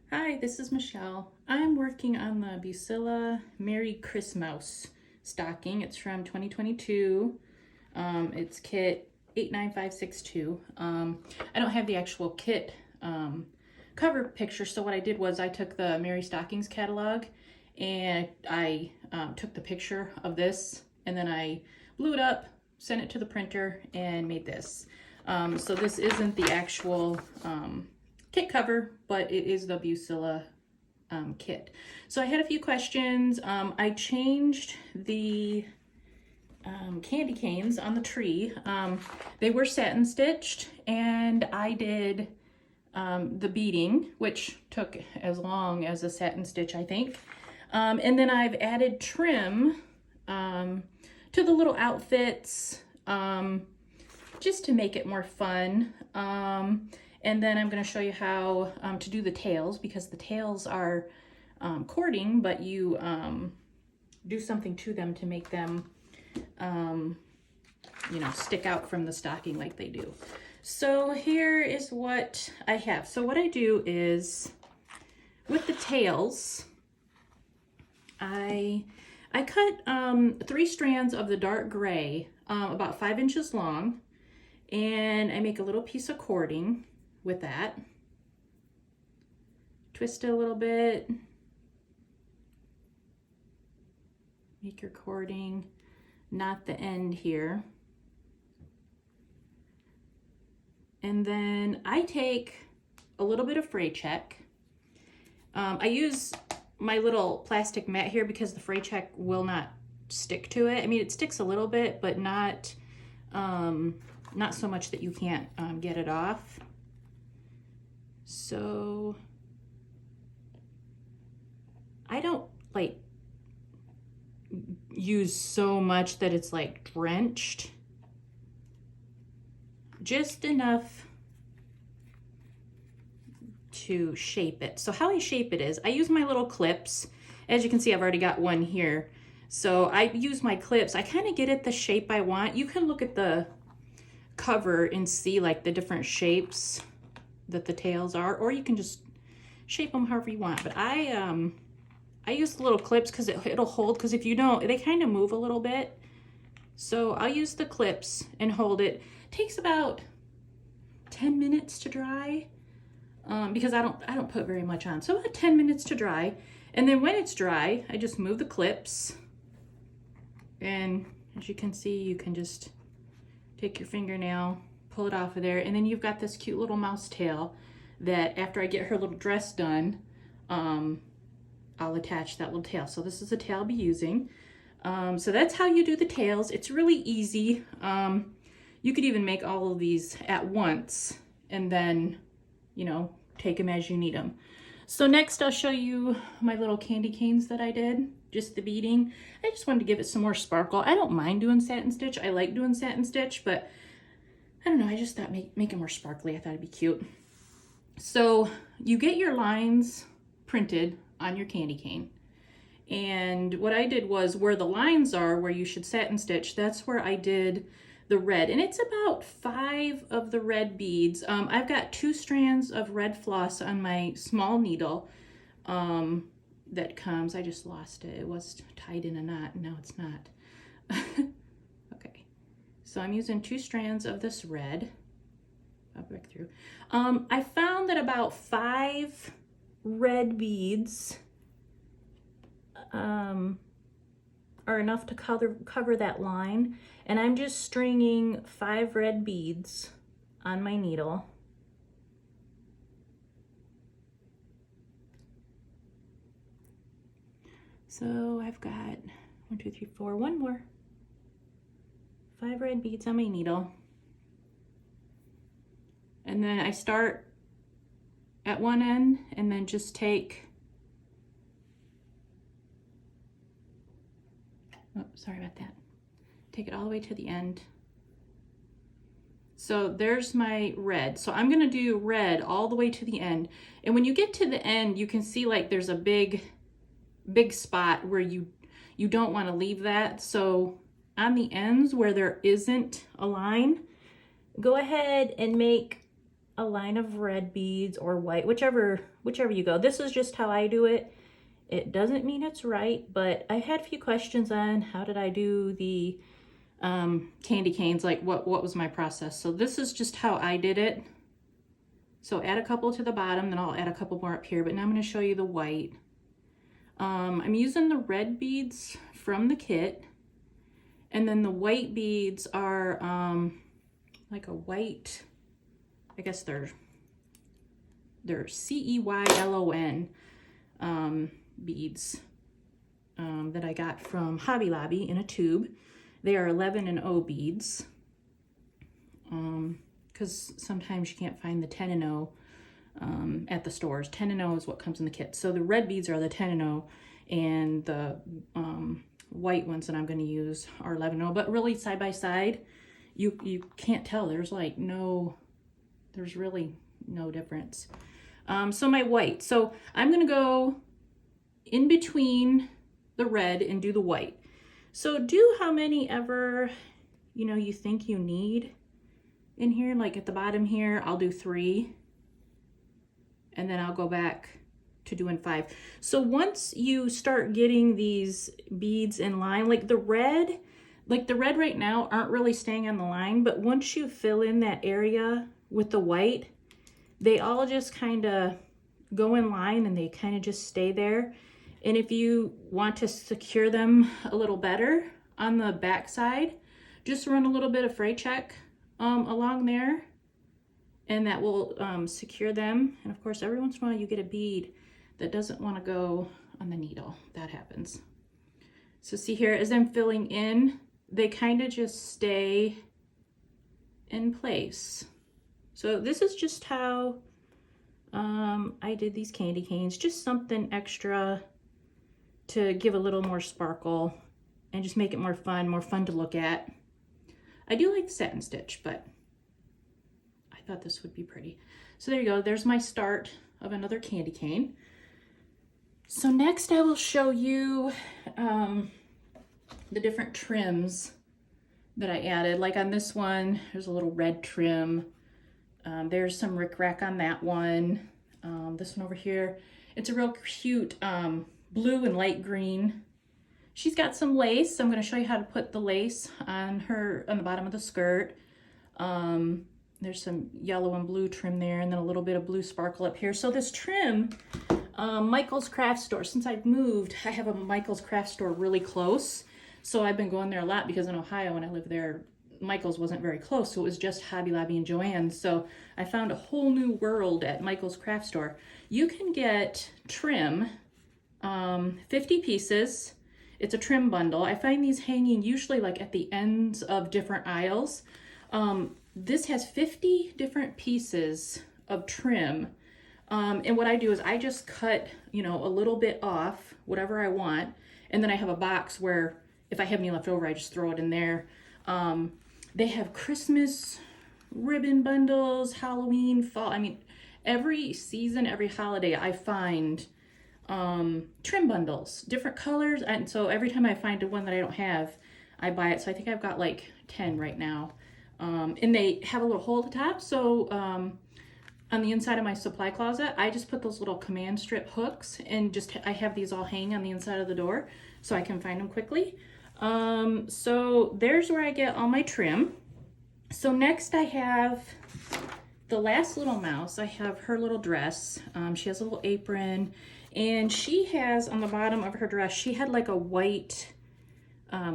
Hi, this is Michelle. I'm working on the Bucilla Merry Christmouse stocking. It's from 2022. It's kit 89562. I don't have the actual kit cover picture, so what I did was I took the Merry Stockings catalog and I took the picture of this and then I blew it up, sent it to the printer, and made this. So this isn't the actual kit cover, but it is the Bucilla kit. So I had a few questions. I changed the candy canes on the tree. They were satin stitched, and I did the beading, which took as long as a satin stitch, I think. And then I've added trim to the little outfits just to make it more fun. And then I'm going to show you how to do the tails, because the tails are cording, but you do something to them to make them, stick out from the stocking like they do. So here is what I have. So what I do is, with the tails, I cut 3 strands of the dark gray, about 5 inches long, and I make a little piece of cording with that. Twist it a little bit. Make your cording, knot the end here. And then I take a little bit of fray check. I use my little plastic mat here because the fray check will not stick to it. I mean, it sticks a little bit, but not so much that you can't get it off. So I don't like use so much that it's like drenched, just enough to shape it. So how I shape it is I use my little clips. As you can see, I've already got one here. So I use my clips. I kind of get it the shape I want. You can look at the cover and see like the different shapes that the tails are, or you can just shape them however you want. But I use the little clips because it'll hold, because if you don't, they kind of move a little bit. So I'll use the clips and hold it. It takes about 10 minutes to dry, because I don't put very much on. So about 10 minutes to dry. And then when it's dry, I just move the clips. And as you can see, you can just take your fingernail, pull it off of there, and then you've got this cute little mouse tail that after I get her little dress done, I'll attach that little tail. So this is the tail I'll be using. So that's how you do the tails. It's really easy. You could even make all of these at once and then, take them as you need them. So next I'll show you my little candy canes that I did, just the beading. I just wanted to give it some more sparkle. I don't mind doing satin stitch. I like doing satin stitch, but I don't know, I just thought make it more sparkly. I thought it'd be cute. So you get your lines printed on your candy cane. And what I did was where the lines are, where you should satin stitch, that's where I did the red. And it's about 5 of the red beads. I've got 2 strands of red floss on my small needle that comes, I just lost it. It was tied in a knot, and now it's not. Okay, so I'm using 2 strands of this red. I'll break through. I found that about 5 red beads are enough to cover that line, and I'm just stringing 5 red beads on my needle. So I've got 1, 2, 3, 4, one more. 5 red beads on my needle. And then I start at one end and then just take, oh, sorry about that. Take it all the way to the end. So there's my red. So I'm gonna do red all the way to the end. And when you get to the end, you can see like there's a big spot where you don't wanna leave that. So on the ends where there isn't a line, go ahead and make a line of red beads or white, whichever you go. This is just how I do it. It doesn't mean it's right, but I had a few questions on how did I do the candy canes, like what was my process. So this is just how I did it. So add a couple to the bottom, then I'll add a couple more up here, but now I'm going to show you the white. I'm using the red beads from the kit, and then the white beads are like a white, I guess they're CEYLON beads that I got from Hobby Lobby in a tube. They are 11 and 0 beads, because sometimes you can't find the 10 and 0 at the stores. 10 and 0 is what comes in the kit. So the red beads are the 10 and 0, and the white ones that I'm going to use are 11 and 0. But really, side by side, you can't tell. There's really no difference. So my white. So I'm going to go in between the red and do the white. So do how many ever, you think you need in here. Like at the bottom here, I'll do 3. And then I'll go back to doing 5. So once you start getting these beads in line, like the red right now aren't really staying on the line, but once you fill in that area with the white, they all just kind of go in line and they kind of just stay there. And if you want to secure them a little better on the back side, just run a little bit of fray check along there, and that will secure them. And of course, every once in a while you get a bead that doesn't want to go on the needle. That happens. So see here, as I'm filling in, they kind of just stay in place. So this is just how I did these candy canes, just something extra to give a little more sparkle and just make it more fun to look at. I do like the satin stitch, but I thought this would be pretty. So there you go, there's my start of another candy cane. So next I will show you the different trims that I added. Like on this one, there's a little red trim. There's some rickrack on that one. This one over here, it's a real cute blue and light green. She's got some lace, so I'm going to show you how to put the lace on the bottom of the skirt. There's some yellow and blue trim there, and then a little bit of blue sparkle up here. So this trim, Michael's Craft Store, since I've moved, I have a Michael's Craft Store really close. So I've been going there a lot because in Ohio, when I lived there, Michael's wasn't very close, so it was just Hobby Lobby and Joann's. So I found a whole new world at Michael's Craft Store. You can get trim, 50 pieces. It's a trim bundle. I find these hanging usually like at the ends of different aisles. This has 50 different pieces of trim. And what I do is I just cut, a little bit off, whatever I want. And then I have a box where if I have any left over, I just throw it in there. They have Christmas ribbon bundles, Halloween, fall. I mean, every season, every holiday, I find trim bundles, different colors. And so every time I find one that I don't have, I buy it. So I think I've got like 10 right now. And they have a little hole at the top. So on the inside of my supply closet, I just put those little command strip hooks, and I have these all hanging on the inside of the door so I can find them quickly. So there's where I get all my trim. So next I have the last little mouse. I have her little dress. She has a little apron, and she has on the bottom of her dress, she had like a white,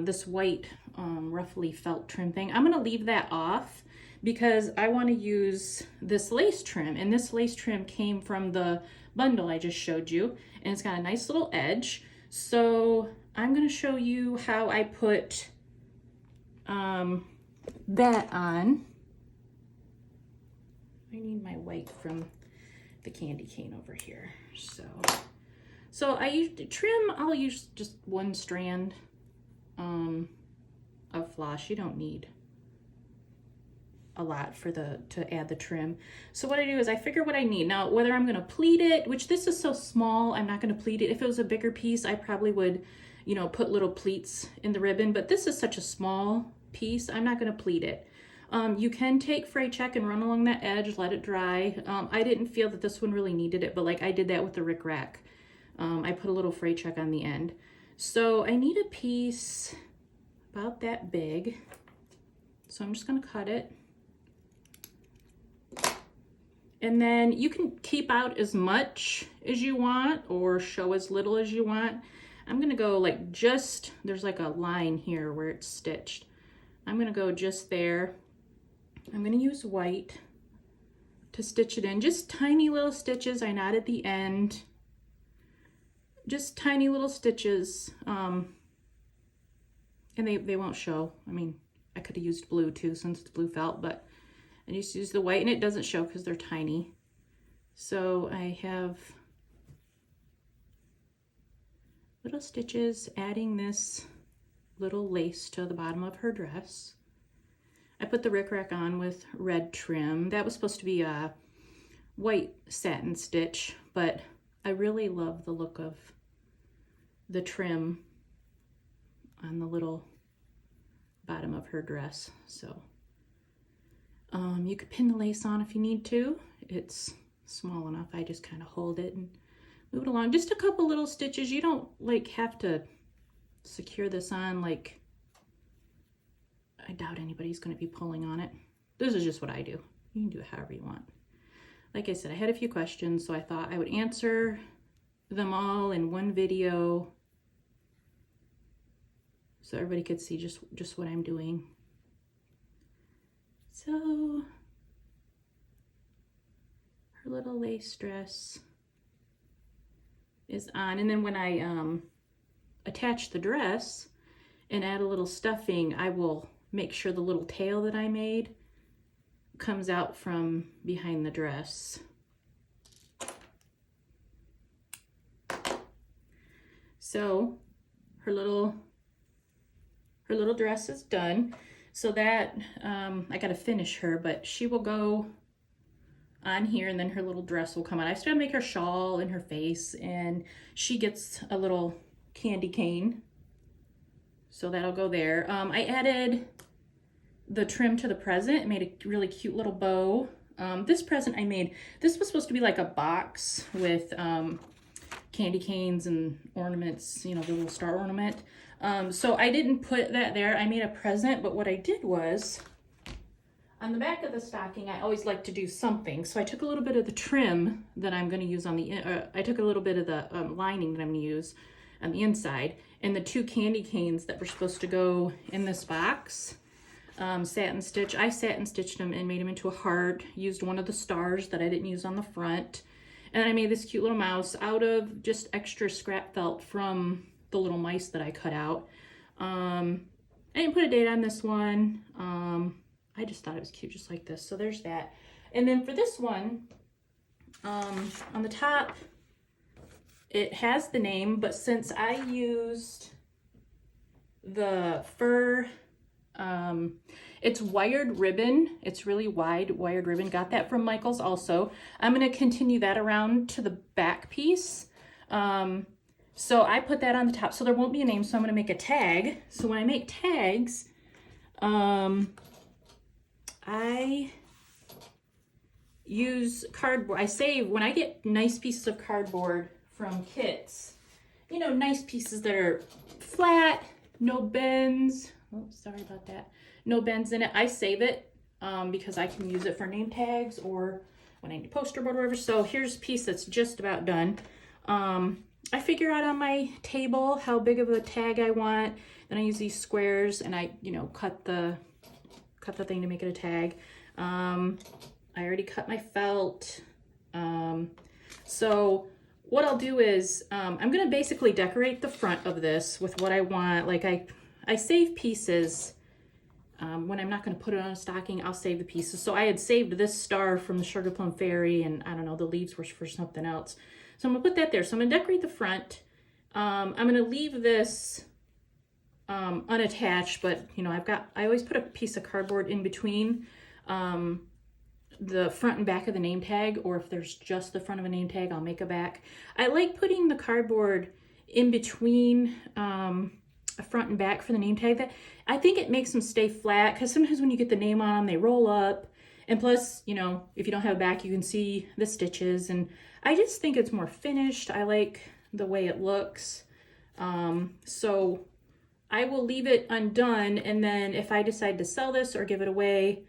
this white roughly felt trim thing. I'm going to leave that off because I want to use this lace trim, and this lace trim came from the bundle I just showed you, and it's got a nice little edge. So I'm going to show you how I put that on. I need my white from the candy cane over here. So I use trim. I'll use just one strand of floss. You don't need a lot to add the trim. So what I do is I figure what I need. Now, whether I'm going to pleat it, which this is so small, I'm not going to pleat it. If it was a bigger piece, I probably would, put little pleats in the ribbon, but this is such a small piece, I'm not going to pleat it. You can take fray check and run along that edge, let it dry. I didn't feel that this one really needed it, but like I did that with the Rick Rack. I put a little fray check on the end. So I need a piece about that big. So I'm just gonna cut it. And then you can keep out as much as you want or show as little as you want. I'm gonna go like just, there's like a line here where it's stitched. I'm gonna go just there. I'm gonna use white to stitch it in. Just tiny little stitches. I knot at the end. Just tiny little stitches. And they won't show. I mean, I could have used blue too since it's blue felt, but I just use the white and it doesn't show because they're tiny. So I have little stitches adding this little lace to the bottom of her dress. I put the Rick Rack on with red trim. That was supposed to be a white satin stitch, but I really love the look of the trim on the little bottom of her dress. So you could pin the lace on if you need to. It's small enough. I just kind of hold it and move it along. Just a couple little stitches. You don't like have to secure this on. Like, I doubt anybody's going to be pulling on it. This is just what I do. You can do it however you want. Like I said, I had a few questions, so I thought I would answer them all in one video so everybody could see just what I'm doing. So her little lace dress is on, and then when I attach the dress and add a little stuffing, I will make sure the little tail that I made comes out from behind the dress. So her little dress is done. So that, I gotta finish her, but she will go on here and then her little dress will come on. I still make her shawl and her face, and she gets a little candy cane. So that'll go there. I added the trim to the present and made a really cute little bow. This present I made, this was supposed to be like a box with candy canes and ornaments, you know, the little star ornament. So I didn't put that there. I made a present, but what I did was, on the back of the stocking, I always like to do something. So I took a little bit of the trim that I'm gonna use on the, I took a little bit of the lining that I'm gonna use on the inside, and the 2 candy canes that were supposed to go in this box, satin stitch. I satin stitched them and made them into a heart, used one of the stars that I didn't use on the front. And I made this cute little mouse out of just extra scrap felt from the little mice that I cut out. I didn't put a date on this one. I just thought it was cute just like this. So there's that. And then for this one, on the top, it has the name, but since I used the fur, it's wired ribbon. It's really wide wired ribbon. Got that from Michael's also. I'm going to continue that around to the back piece. So I put that on the top, so there won't be a name. So I'm going to make a tag. So when I make tags, I use cardboard. I save, when I get nice pieces of cardboard from kits, you know, nice pieces that are flat, no bends. Oh, sorry about that. No bends in it. I save it because I can use it for name tags or when I need poster board or whatever. So here's a piece that's just about done. I figure out on my table how big of a tag I want. Then I use these squares and I, you know, cut the thing to make it a tag. I already cut my felt. So what I'll do is I'm gonna basically decorate the front of this with what I want. Like I save pieces when I'm not gonna put it on a stocking. I'll save the pieces. So I had saved this star from the Sugar Plum Fairy, and I don't know, the leaves were for something else. So I'm gonna put that there. So I'm gonna decorate the front. I'm gonna leave this unattached, but you know, I always put a piece of cardboard in between the front and back of the name tag, or if there's just the front of a name tag, I'll make a back. I like putting the cardboard in between a front and back for the name tag. That I think it makes them stay flat, because sometimes when you get the name on them, they roll up. And plus, you know, if you don't have a back, you can see the stitches. And I just think it's more finished. I like the way it looks. So I will leave it undone. And then if I decide to sell this or give it away,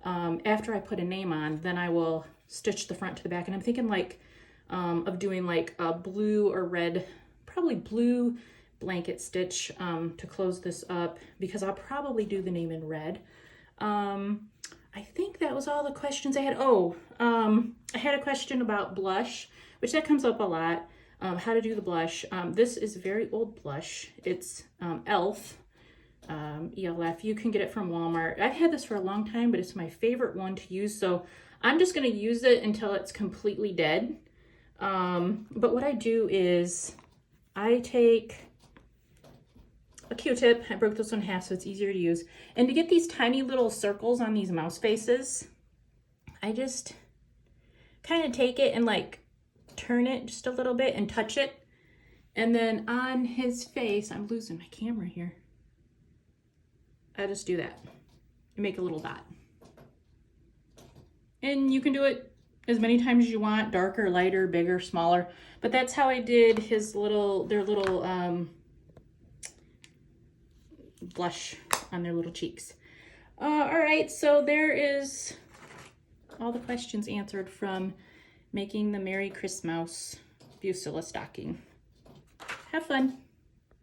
after I put a name on, then I will stitch the front to the back. And I'm thinking like of doing like a blue or red, probably blue blanket stitch to close this up, because I'll probably do the name in red. I think that was all the questions I had. Oh, I had a question about blush, which that comes up a lot. How to do the blush. This is very old blush. It's ELF, ELF. You can get it from Walmart. I've had this for a long time, but it's my favorite one to use. So I'm just going to use it until it's completely dead. But what I do is I take a Q-tip. I broke this one in half so it's easier to use. And to get these tiny little circles on these mouse faces, I just kind of take it and like turn it just a little bit and touch it. And then on his face, I'm losing my camera here. I just do that and make a little dot. And you can do it as many times as you want, darker, lighter, bigger, smaller. But that's how I did his their little blush on their little cheeks. All right, so there is all the questions answered from making the Merry Christmouse Bucilla stocking. Have fun.